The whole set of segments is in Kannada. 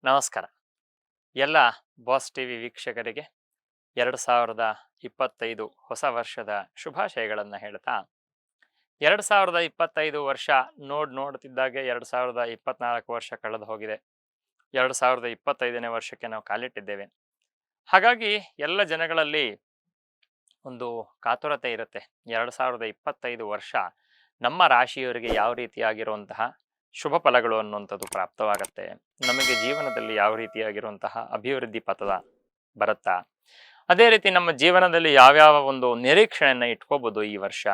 ನಮಸ್ಕಾರ. ಎಲ್ಲ ಬಾಸ್ ಟಿವಿ ವೀಕ್ಷಕರಿಗೆ 2025 ಹೊಸ ವರ್ಷದ ಶುಭಾಶಯಗಳನ್ನು ಹೇಳ್ತಾ, 2025 ವರ್ಷ ನೋಡ್ತಿದ್ದಾಗೆ 2024 ವರ್ಷ ಕಳೆದು ಹೋಗಿದೆ. 2025ನೇ ವರ್ಷಕ್ಕೆ ನಾವು ಕಾಲಿಟ್ಟಿದ್ದೇವೆ. ಹಾಗಾಗಿ ಎಲ್ಲ ಜನಗಳಲ್ಲಿ ಒಂದು ಕಾತುರತೆ ಇರುತ್ತೆ. 2025 ವರ್ಷ ನಮ್ಮ ರಾಶಿಯವರಿಗೆ ಯಾವ ರೀತಿಯಾಗಿರುವಂತಹ ಶುಭ ಫಲಗಳು ಅನ್ನುವಂಥದ್ದು ಪ್ರಾಪ್ತವಾಗತ್ತೆ, ನಮಗೆ ಜೀವನದಲ್ಲಿ ಯಾವ ರೀತಿಯಾಗಿರುವಂತಹ ಅಭಿವೃದ್ಧಿ ಪಥದ ಬರುತ್ತಾ, ಅದೇ ರೀತಿ ನಮ್ಮ ಜೀವನದಲ್ಲಿ ಯಾವ್ಯಾವ ಒಂದು ನಿರೀಕ್ಷೆಯನ್ನು ಇಟ್ಕೋಬಹುದು ಈ ವರ್ಷ,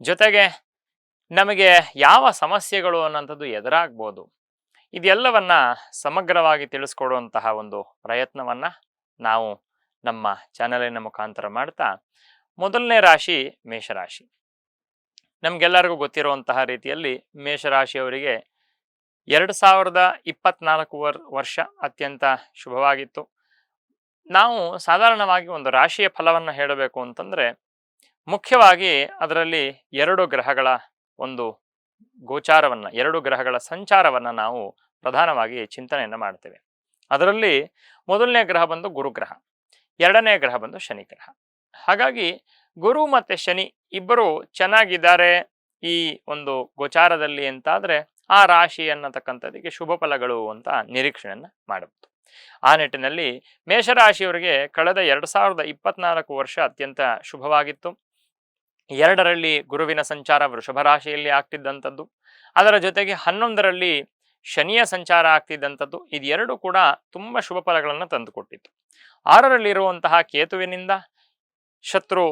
ಜೊತೆಗೆ ನಮಗೆ ಯಾವ ಸಮಸ್ಯೆಗಳು ಅನ್ನೋಂಥದ್ದು ಎದುರಾಗ್ಬೋದು, ಇದೆಲ್ಲವನ್ನ ಸಮಗ್ರವಾಗಿ ತಿಳಿಸ್ಕೊಡುವಂತಹ ಒಂದು ಪ್ರಯತ್ನವನ್ನ ನಾವು ನಮ್ಮ ಚಾನಲಿನ ಮುಖಾಂತರ ಮಾಡ್ತಾ, ಮೊದಲನೇ ರಾಶಿ ಮೇಷರಾಶಿ. ನಮ್ಗೆಲ್ಲರಿಗೂ ಗೊತ್ತಿರುವಂತಹ ರೀತಿಯಲ್ಲಿ ಮೇಷರಾಶಿಯವರಿಗೆ 2024 ವರ್ಷ ಅತ್ಯಂತ ಶುಭವಾಗಿತ್ತು. ನಾವು ಸಾಧಾರಣವಾಗಿ ಒಂದು ರಾಶಿಯ ಫಲವನ್ನು ಹೇಳಬೇಕು ಅಂತಂದ್ರೆ, ಮುಖ್ಯವಾಗಿ ಅದರಲ್ಲಿ ಎರಡು ಗ್ರಹಗಳ ಒಂದು ಗೋಚಾರವನ್ನ, ಎರಡು ಗ್ರಹಗಳ ಸಂಚಾರವನ್ನ ನಾವು ಪ್ರಧಾನವಾಗಿ ಚಿಂತನೆಯನ್ನ ಮಾಡ್ತೇವೆ. ಅದರಲ್ಲಿ ಮೊದಲನೇ ಗ್ರಹ ಬಂದು ಗುರುಗ್ರಹ, ಎರಡನೇ ಗ್ರಹ ಬಂದು ಶನಿ ಗ್ರಹ. ಹಾಗಾಗಿ ಗುರು ಮತ್ತೆ ಶನಿ ಇಬ್ಬರು ಚೆನ್ನಾಗಿದ್ದಾರೆ ಈ ಒಂದು ಗೋಚಾರದಲ್ಲಿ ಅಂತಾದ್ರೆ ಆ ರಾಶಿ ಅನ್ನತಕ್ಕಂಥದಕ್ಕೆ ಶುಭ ಫಲಗಳು ಅಂತ ನಿರೀಕ್ಷೆಯನ್ನ ಮಾಡಬಹುದು. ಆ ನಿಟ್ಟಿನಲ್ಲಿ ಮೇಷರಾಶಿಯವರಿಗೆ ಕಳೆದ 2024 ವರ್ಷ ಅತ್ಯಂತ ಶುಭವಾಗಿತ್ತು. ಎರಡರಲ್ಲಿ ಗುರುವಿನ ಸಂಚಾರ ವೃಷಭ ರಾಶಿಯಲ್ಲಿ ಆಗ್ತಿದ್ದಂಥದ್ದು, ಅದರ ಜೊತೆಗೆ 11ರಲ್ಲಿ ಶನಿಯ ಸಂಚಾರ ಆಗ್ತಿದ್ದಂಥದ್ದು, ಇದೆರಡು ಕೂಡ ತುಂಬಾ ಶುಭ ಫಲಗಳನ್ನು ತಂದುಕೊಟ್ಟಿತ್ತು. 6ರಲ್ಲಿರುವಂತಹ ಕೇತುವಿನಿಂದ ಶತ್ರು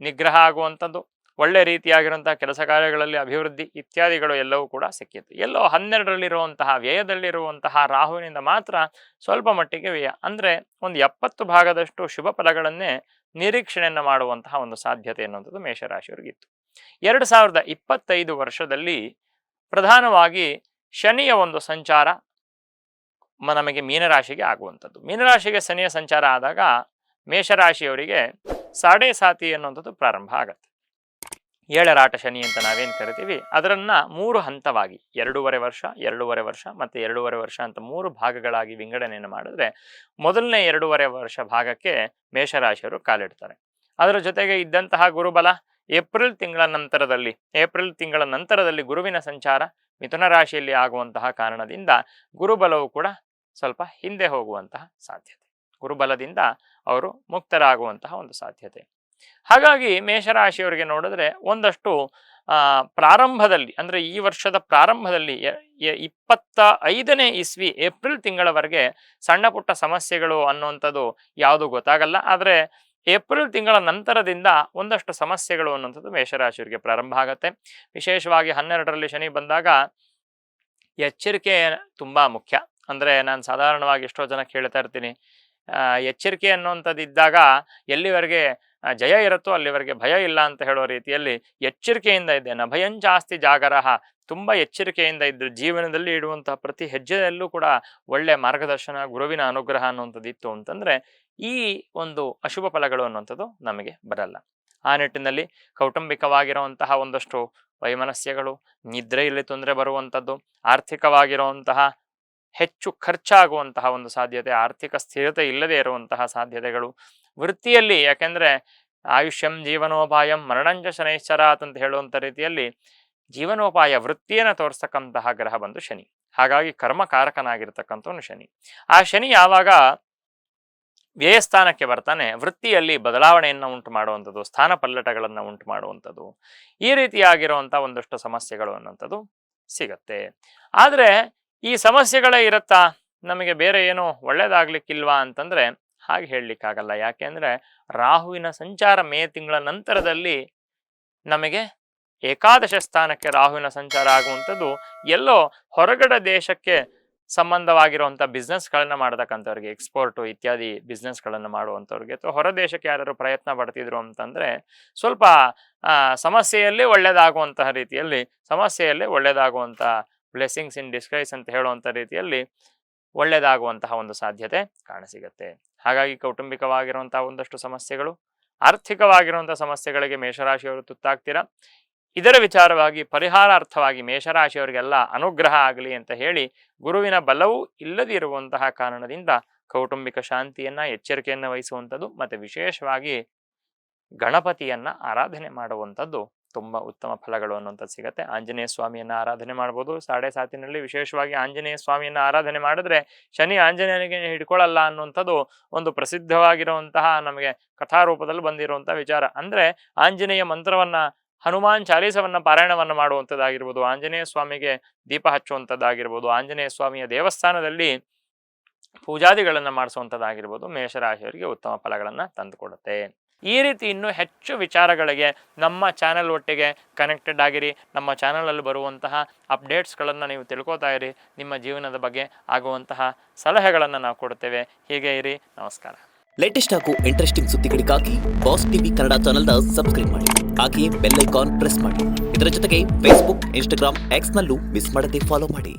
ನಿಗ್ರಹ ಆಗುವಂಥದ್ದು, ಒಳ್ಳೆ ರೀತಿಯಾಗಿರುವಂತಹ ಕೆಲಸ ಕಾರ್ಯಗಳಲ್ಲಿ ಅಭಿವೃದ್ಧಿ ಇತ್ಯಾದಿಗಳು ಎಲ್ಲವೂ ಕೂಡ ಸಿಕ್ಕಿತ್ತು. ಎಲ್ಲೋ 12ರಲ್ಲಿರುವಂತಹ ವ್ಯಯದಲ್ಲಿರುವಂತಹ ರಾಹುವಿನಿಂದ ಮಾತ್ರ ಸ್ವಲ್ಪ ಮಟ್ಟಿಗೆ ವ್ಯಯ, ಅಂದ್ರೆ ಒಂದು 70 ಭಾಗದಷ್ಟು ಶುಭ ಫಲಗಳನ್ನೇ ನಿರೀಕ್ಷಣೆಯನ್ನ ಮಾಡುವಂತಹ ಒಂದು ಸಾಧ್ಯತೆ ಅನ್ನುವಂಥದ್ದು ಮೇಷರಾಶಿಯವರಿಗಿತ್ತು. 2025 ವರ್ಷದಲ್ಲಿ ಪ್ರಧಾನವಾಗಿ ಶನಿಯ ಒಂದು ಸಂಚಾರ ನಮಗೆ ಮೀನರಾಶಿಗೆ ಆಗುವಂಥದ್ದು. ಮೀನರಾಶಿಗೆ ಶನಿಯ ಸಂಚಾರ ಆದಾಗ ಮೇಷರಾಶಿಯವರಿಗೆ ಸಾಡೆ ಸಾತಿ ಅನ್ನುವಂಥದ್ದು ಪ್ರಾರಂಭ ಆಗತ್ತೆ. ಏಳರಾಟ ಶನಿ ಅಂತ ನಾವೇನು ಕರಿತೀವಿ, ಅದರನ್ನ 3 ಹಂತವಾಗಿ 2.5 ವರ್ಷ, 2.5 ವರ್ಷ ಮತ್ತೆ 2.5 ವರ್ಷ ಅಂತ 3 ಭಾಗಗಳಾಗಿ ವಿಂಗಡಣೆಯನ್ನು ಮಾಡಿದ್ರೆ, ಮೊದಲನೇ 2.5 ವರ್ಷ ಭಾಗಕ್ಕೆ ಮೇಷರಾಶಿಯವರು ಕಾಲಿಡ್ತಾರೆ. ಅದರ ಜೊತೆಗೆ ಇದ್ದಂತಹ ಗುರುಬಲ ಏಪ್ರಿಲ್ ತಿಂಗಳ ನಂತರದಲ್ಲಿ ಗುರುವಿನ ಸಂಚಾರ ಮಿಥುನ ರಾಶಿಯಲ್ಲಿ ಆಗುವಂತಹ ಕಾರಣದಿಂದ ಗುರುಬಲವು ಕೂಡ ಸ್ವಲ್ಪ ಹಿಂದೆ ಹೋಗುವಂತಹ ಸಾಧ್ಯತೆ, ಗುರುಬಲದಿಂದ ಅವರು ಮುಕ್ತರಾಗುವಂತಹ ಒಂದು ಸಾಧ್ಯತೆ. ಹಾಗಾಗಿ ಮೇಷರಾಶಿಯವರಿಗೆ ನೋಡಿದ್ರೆ ಒಂದಷ್ಟು ಪ್ರಾರಂಭದಲ್ಲಿ, ಅಂದ್ರೆ ಈ ವರ್ಷದ ಪ್ರಾರಂಭದಲ್ಲಿ 25ನೇ ಇಸ್ವಿ ಏಪ್ರಿಲ್ ತಿಂಗಳವರೆಗೆ ಸಣ್ಣ ಪುಟ್ಟ ಸಮಸ್ಯೆಗಳು ಅನ್ನುವಂಥದ್ದು ಯಾವುದು ಗೊತ್ತಾಗಲ್ಲ. ಆದರೆ ಏಪ್ರಿಲ್ ತಿಂಗಳ ನಂತರದಿಂದ ಒಂದಷ್ಟು ಸಮಸ್ಯೆಗಳು ಅನ್ನುವಂಥದ್ದು ಮೇಷರಾಶಿಯವರಿಗೆ ಪ್ರಾರಂಭ ಆಗತ್ತೆ. ವಿಶೇಷವಾಗಿ 12ರಲ್ಲಿ ಶನಿ ಬಂದಾಗ ಎಚ್ಚರಿಕೆ ತುಂಬಾ ಮುಖ್ಯ. ಅಂದ್ರೆ ನಾನು ಸಾಧಾರಣವಾಗಿ ಎಷ್ಟೋ ಜನ ಕೇಳ್ತಾ ಇರ್ತೀನಿ, ಎಚ್ಚರಿಕೆ ಅನ್ನುವಂಥದ್ದು ಇದ್ದಾಗ ಎಲ್ಲಿವರೆಗೆ ಜಯ ಇರುತ್ತೋ ಅಲ್ಲಿವರೆಗೆ ಭಯ ಇಲ್ಲ ಅಂತ ಹೇಳೋ ರೀತಿಯಲ್ಲಿ ಎಚ್ಚರಿಕೆಯಿಂದ ಇದ್ದೇನೆ, ಭಯಂಚಾಸ್ತಿ ಜಾಗರಹ, ತುಂಬಾ ಎಚ್ಚರಿಕೆಯಿಂದ ಇದ್ದು ಜೀವನದಲ್ಲಿ ಇಡುವಂತಹ ಪ್ರತಿ ಹೆಜ್ಜೆಯಲ್ಲೂ ಕೂಡ ಒಳ್ಳೆ ಮಾರ್ಗದರ್ಶನ, ಗುರುವಿನ ಅನುಗ್ರಹ ಅನ್ನುವಂಥದ್ದು ಇತ್ತು ಅಂತಂದ್ರೆ ಈ ಒಂದು ಅಶುಭ ಫಲಗಳು ಅನ್ನುವಂಥದ್ದು ನಮಗೆ ಬರಲ್ಲ. ಆ ನಿಟ್ಟಿನಲ್ಲಿ ಕೌಟುಂಬಿಕವಾಗಿರುವಂತಹ ಒಂದಷ್ಟು ವೈಮನಸ್ಯಗಳು, ನಿದ್ರೆಯಲ್ಲಿ ತೊಂದರೆ ಬರುವಂಥದ್ದು, ಆರ್ಥಿಕವಾಗಿರುವಂತಹ ಹೆಚ್ಚು ಖರ್ಚಾಗುವಂತಹ ಒಂದು ಸಾಧ್ಯತೆ, ಆರ್ಥಿಕ ಸ್ಥಿರತೆ ಇಲ್ಲದೆ ಇರುವಂತಹ ಸಾಧ್ಯತೆಗಳು, ವೃತ್ತಿಯಲ್ಲಿ, ಯಾಕೆಂದ್ರೆ ಆಯುಷ್ಯಂ ಜೀವನೋಪಾಯಂ ಮರಣಂಚ ಶನೈಶ್ಚರಾತ್ ಅಂತ ಹೇಳುವಂಥ ರೀತಿಯಲ್ಲಿ ಜೀವನೋಪಾಯ ವೃತ್ತಿಯನ್ನು ತೋರಿಸ್ತಕ್ಕಂತಹ ಗ್ರಹ ಬಂದು ಶನಿ. ಹಾಗಾಗಿ ಕರ್ಮಕಾರಕನಾಗಿರ್ತಕ್ಕಂಥವನು ಶನಿ. ಆ ಶನಿ ಯಾವಾಗ ವ್ಯಯಸ್ಥಾನಕ್ಕೆ ಬರ್ತಾನೆ, ವೃತ್ತಿಯಲ್ಲಿ ಬದಲಾವಣೆಯನ್ನು ಉಂಟು ಮಾಡುವಂಥದ್ದು, ಸ್ಥಾನ ಪಲ್ಲಟಗಳನ್ನು ಉಂಟು ಮಾಡುವಂಥದ್ದು, ಈ ರೀತಿಯಾಗಿರುವಂಥ ಒಂದಷ್ಟು ಸಮಸ್ಯೆಗಳು ಅನ್ನುವಂಥದ್ದು ಸಿಗತ್ತೆ. ಆದರೆ ಈ ಸಮಸ್ಯೆಗಳೇ ಇರುತ್ತಾ, ನಮಗೆ ಬೇರೆ ಏನು ಒಳ್ಳೇದಾಗ್ಲಿಕ್ಕಿಲ್ವಾ ಅಂತಂದ್ರೆ ಹಾಗೆ ಹೇಳಲಿಕ್ಕಾಗಲ್ಲ. ಯಾಕೆಂದ್ರೆ ರಾಹುವಿನ ಸಂಚಾರ ಮೇ ತಿಂಗಳ ನಂತರದಲ್ಲಿ ನಮಗೆ ಏಕಾದಶ ಸ್ಥಾನಕ್ಕೆ ರಾಹುವಿನ ಸಂಚಾರ ಆಗುವಂಥದ್ದು ಎಲ್ಲೋ ಹೊರಗಡೆ ದೇಶಕ್ಕೆ ಸಂಬಂಧವಾಗಿರುವಂಥ ಬಿಸ್ನೆಸ್ಗಳನ್ನು ಮಾಡತಕ್ಕಂಥವ್ರಿಗೆ, ಎಕ್ಸ್ಪೋರ್ಟು ಇತ್ಯಾದಿ ಬಿಸ್ನೆಸ್ಗಳನ್ನು ಮಾಡುವಂಥವ್ರಿಗೆ ಅಥವಾ ಹೊರ ದೇಶಕ್ಕೆ ಯಾರು ಪ್ರಯತ್ನ ಪಡ್ತಿದ್ರು ಅಂತಂದ್ರೆ ಸ್ವಲ್ಪ ಸಮಸ್ಯೆಯಲ್ಲಿ ಒಳ್ಳೇದಾಗುವಂತಹ ರೀತಿಯಲ್ಲಿ, ಸಮಸ್ಯೆಯಲ್ಲಿ ಒಳ್ಳೇದಾಗುವಂಥ ಬ್ಲೆಸ್ಸಿಂಗ್ಸ್ ಇನ್ ಡಿಸ್ಗೈಸ್ ಅಂತ ಹೇಳುವಂಥ ರೀತಿಯಲ್ಲಿ ಒಳ್ಳೆಯದಾಗುವಂತಹ ಒಂದು ಸಾಧ್ಯತೆ ಕಾಣಸಿಗತ್ತೆ. ಹಾಗಾಗಿ ಕೌಟುಂಬಿಕವಾಗಿರುವಂತಹ ಒಂದಷ್ಟು ಸಮಸ್ಯೆಗಳು, ಆರ್ಥಿಕವಾಗಿರುವಂತಹ ಸಮಸ್ಯೆಗಳಿಗೆ ಮೇಷರಾಶಿಯವರು ತುತ್ತಾಗ್ತೀರಾ. ಇದರ ವಿಚಾರವಾಗಿ ಪರಿಹಾರಾರ್ಥವಾಗಿ ಮೇಷರಾಶಿಯವರಿಗೆಲ್ಲ ಅನುಗ್ರಹ ಆಗಲಿ ಅಂತ ಹೇಳಿ, ಗುರುವಿನ ಬಲವೂ ಇಲ್ಲದಿರುವಂತಹ ಕಾರಣದಿಂದ ಕೌಟುಂಬಿಕ ಶಾಂತಿಯನ್ನ, ಎಚ್ಚರಿಕೆಯನ್ನು ವಹಿಸುವಂಥದ್ದು ಮತ್ತೆ ವಿಶೇಷವಾಗಿ ಗಣಪತಿಯನ್ನ ಆರಾಧನೆ ಮಾಡುವಂಥದ್ದು ತುಂಬಾ ಉತ್ತಮ ಫಲಗಳು ಅನ್ನುವಂಥದ್ದು ಸಿಗತ್ತೆ. ಆಂಜನೇಯ ಸ್ವಾಮಿಯನ್ನ ಆರಾಧನೆ ಮಾಡ್ಬೋದು. 7.5 ವಿಶೇಷವಾಗಿ ಆಂಜನೇಯ ಸ್ವಾಮಿಯನ್ನ ಆರಾಧನೆ ಮಾಡಿದ್ರೆ ಶನಿ ಆಂಜನೇಯನಿಗೆ ಹಿಡ್ಕೊಳ್ಳಲ್ಲ ಅನ್ನುವಂಥದ್ದು ಒಂದು ಪ್ರಸಿದ್ಧವಾಗಿರುವಂತಹ, ನಮಗೆ ಕಥಾರೂಪದಲ್ಲಿ ಬಂದಿರುವಂತಹ ವಿಚಾರ. ಅಂದ್ರೆ ಆಂಜನೇಯ ಮಂತ್ರವನ್ನ, ಹನುಮಾನ್ ಚಾಲೀಸವನ್ನ ಪಾರಾಯಣವನ್ನ ಮಾಡುವಂಥದ್ದಾಗಿರ್ಬೋದು, ಆಂಜನೇಯ ಸ್ವಾಮಿಗೆ ದೀಪ ಹಚ್ಚುವಂಥದ್ದಾಗಿರ್ಬೋದು, ಆಂಜನೇಯ ಸ್ವಾಮಿಯ ದೇವಸ್ಥಾನದಲ್ಲಿ ಪೂಜಾದಿಗಳನ್ನ ಮಾಡಿಸುವಂಥದ್ದಾಗಿರ್ಬೋದು, ಮೇಷರಾಶಿಯವರಿಗೆ ಉತ್ತಮ ಫಲಗಳನ್ನ ತಂದುಕೊಡುತ್ತೆ. ಈ ರೀತಿ ಇನ್ನೂ ಹೆಚ್ಚು ವಿಚಾರಗಳಿಗೆ ನಮ್ಮ ಚಾನೆಲ್ ಒಟ್ಟಿಗೆ ಕನೆಕ್ಟೆಡ್ ಆಗಿರಿ. ನಮ್ಮ ಚಾನಲಲ್ಲಿ ಬರುವಂತಹ ಅಪ್ಡೇಟ್ಸ್ಗಳನ್ನು ನೀವು ತಿಳ್ಕೊತಾ ಇರಿ. ನಿಮ್ಮ ಜೀವನದ ಬಗ್ಗೆ ಆಗುವಂತಹ ಸಲಹೆಗಳನ್ನು ನಾವು ಕೊಡ್ತೇವೆ. ಹೀಗೆ ಇರಿ. ನಮಸ್ಕಾರ. ಲೇಟೆಸ್ಟ್ ಹಾಗೂ ಇಂಟ್ರೆಸ್ಟಿಂಗ್ ಸುದ್ದಿಗಳಿಗಾಗಿ ಬಾಸ್ ಟಿವಿ ಕನ್ನಡ ಚಾನೆಲ್ನ ಸಬ್ಸ್ಕ್ರೈಬ್ ಮಾಡಿ. ಹಾಗೆಯೇ ಬೆಲ್ ಐಕಾನ್ ಪ್ರೆಸ್ ಮಾಡಿ. ಇದರ ಜೊತೆಗೆ ಫೇಸ್ಬುಕ್, ಇನ್ಸ್ಟಾಗ್ರಾಮ್, ಎಕ್ಸ್ನಲ್ಲೂ ಮಿಸ್ ಮಾಡದೆ ಫಾಲೋ ಮಾಡಿ.